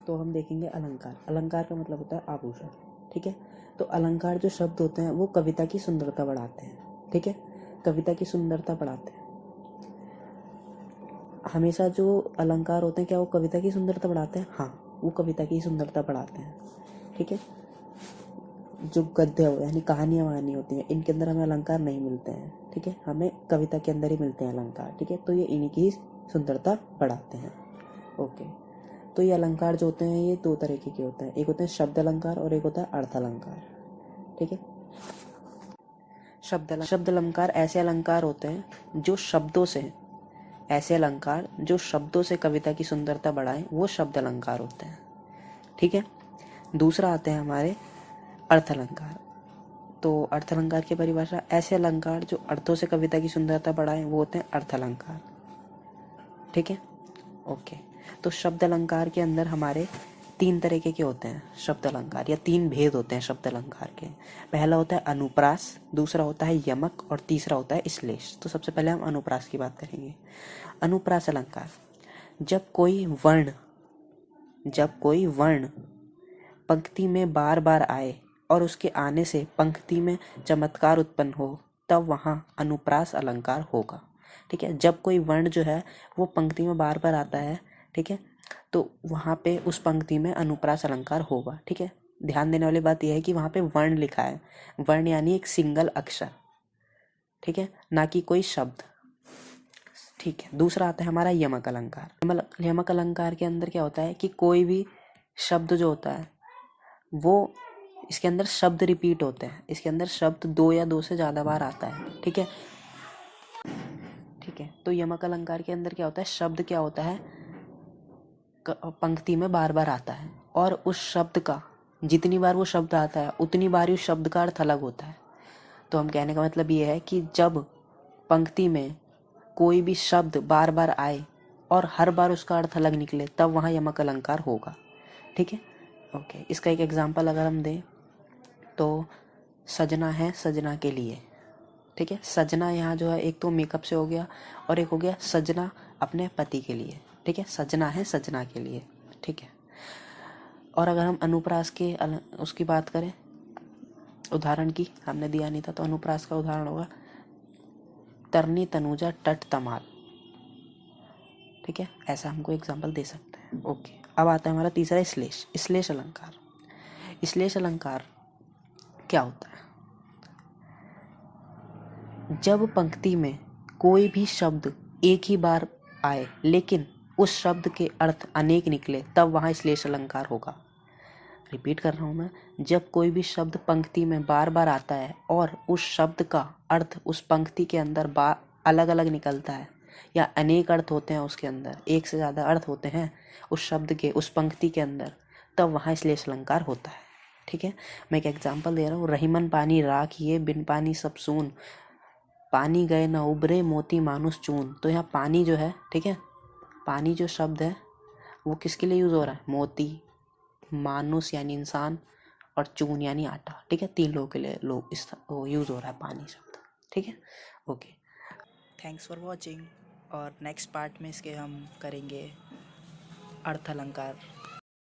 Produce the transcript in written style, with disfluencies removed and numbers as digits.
तो हम देखेंगे अलंकार। अलंकार का मतलब होता है आभूषण, ठीक है। तो अलंकार जो शब्द होते हैं वो कविता की सुंदरता बढ़ाते हैं, ठीक है, कविता की सुंदरता बढ़ाते हैं। हमेशा जो अलंकार होते हैं क्या वो कविता की सुंदरता बढ़ाते हैं? हाँ, वो कविता की सुंदरता बढ़ाते हैं, ठीक है। जो गद्य हो यानी कहानियाँ वहानी होती हैं, इनके अंदर हमें अलंकार नहीं मिलते हैं, ठीक है, हमें कविता के अंदर ही मिलते हैं अलंकार, ठीक है। तो ये इन्हीं की सुंदरता बढ़ाते हैं। ओके, तो ये अलंकार जो होते हैं ये दो तरीके के होते हैं, एक होते हैं शब्द अलंकार और एक होता है अर्थ अलंकार, ठीक है। शब्द अलंकार ऐसे अलंकार होते हैं जो शब्दों से, ऐसे अलंकार जो शब्दों से कविता की सुंदरता बढ़ाएं, वो शब्द अलंकार होते हैं, ठीक है। दूसरा आते हैं हमारे अर्थ अलंकार। तो अर्थ अलंकार की परिभाषा, ऐसे अलंकार जो अर्थों से कविता की सुंदरता बढ़ाएं वो होते हैं अर्थ अलंकार, ठीक है। ओके, तो शब्द अलंकार के अंदर हमारे तीन तरीके के होते हैं शब्द अलंकार, या तीन भेद होते हैं शब्द अलंकार के। पहला होता है अनुप्रास, दूसरा होता है यमक और तीसरा होता है श्लेष। तो सबसे पहले हम अनुप्रास की बात करेंगे। अनुप्रास अलंकार, जब कोई वर्ण पंक्ति में बार बार आए और उसके आने से पंक्ति में चमत्कार उत्पन्न हो, तब वहाँ अनुप्रास अलंकार होगा, ठीक है। जब कोई वर्ण जो है वो पंक्ति में बार बार आता है, ठीक है, तो वहाँ पे उस पंक्ति में अनुप्रास अलंकार होगा, ठीक है। ध्यान देने वाली बात यह है कि वहाँ पे वर्ण लिखा है, वर्ण यानी एक सिंगल अक्षर, ठीक है, ना कि कोई शब्द, ठीक है। दूसरा आता है हमारा यमक अलंकार। यमक अलंकार के अंदर क्या होता है कि कोई भी शब्द जो होता है वो, इसके अंदर शब्द रिपीट होते हैं, इसके अंदर शब्द दो या दो से ज़्यादा बार आता है, ठीक है, ठीक है। तो यमक अलंकार के अंदर क्या होता है, शब्द क्या होता है पंक्ति में बार बार आता है, और उस शब्द का जितनी बार वो शब्द आता है उतनी बार उस शब्द का अर्थ अलग होता है। तो हम कहने का मतलब ये है कि जब पंक्ति में कोई भी शब्द बार बार आए और हर बार उसका अर्थ अलग निकले, तब वहाँ यमक अलंकार होगा, ठीक है। ओके, इसका एक एग्जांपल अगर हम दें तो सजना है सजना के लिए, ठीक है। सजना यहाँ जो है एक तो मेकअप से हो गया और एक हो गया सजना अपने पति के लिए, ठीक है, सजना है सजना के लिए, ठीक है। और अगर हम अनुप्रास के उसकी बात करें, उदाहरण की हमने दिया नहीं था, तो अनुप्रास का उदाहरण होगा तरनी तनुजा टट तमाल, ठीक है, ऐसा हमको एग्जाम्पल दे सकते हैं। ओके, अब आता है हमारा तीसरा श्लेष। श्लेष अलंकार। श्लेष अलंकार क्या होता है, जब पंक्ति में कोई भी शब्द एक ही बार आए लेकिन उस शब्द के अर्थ अनेक निकले, तब वहाँ श्लेष अलंकार होगा। रिपीट कर रहा हूँ मैं, जब कोई भी शब्द पंक्ति में बार बार आता है और उस शब्द का अर्थ उस पंक्ति के अंदर अलग अलग निकलता है, या अनेक अर्थ होते हैं उसके अंदर, एक से ज़्यादा अर्थ होते हैं उस शब्द के उस पंक्ति के अंदर, तब वहाँ श्लेष अलंकार होता है, ठीक है। मैं एक एग्जाम्पल दे रहा हूँ, रहीमन पानी राख ये बिन पानी सब सून, पानी गए न उबरे मोती मानुस चून। तो यहाँ पानी जो है, ठीक है, पानी जो शब्द है वो किसके लिए यूज़ हो रहा है, मोती, मानुस यानी इंसान, और चून यानी आटा, ठीक है, तीन लोगों के लिए यूज़ हो रहा है पानी शब्द, ठीक है। ओके, थैंक्स फॉर वॉचिंग, और नेक्स्ट पार्ट में इसके हम करेंगे अर्थ अलंकार।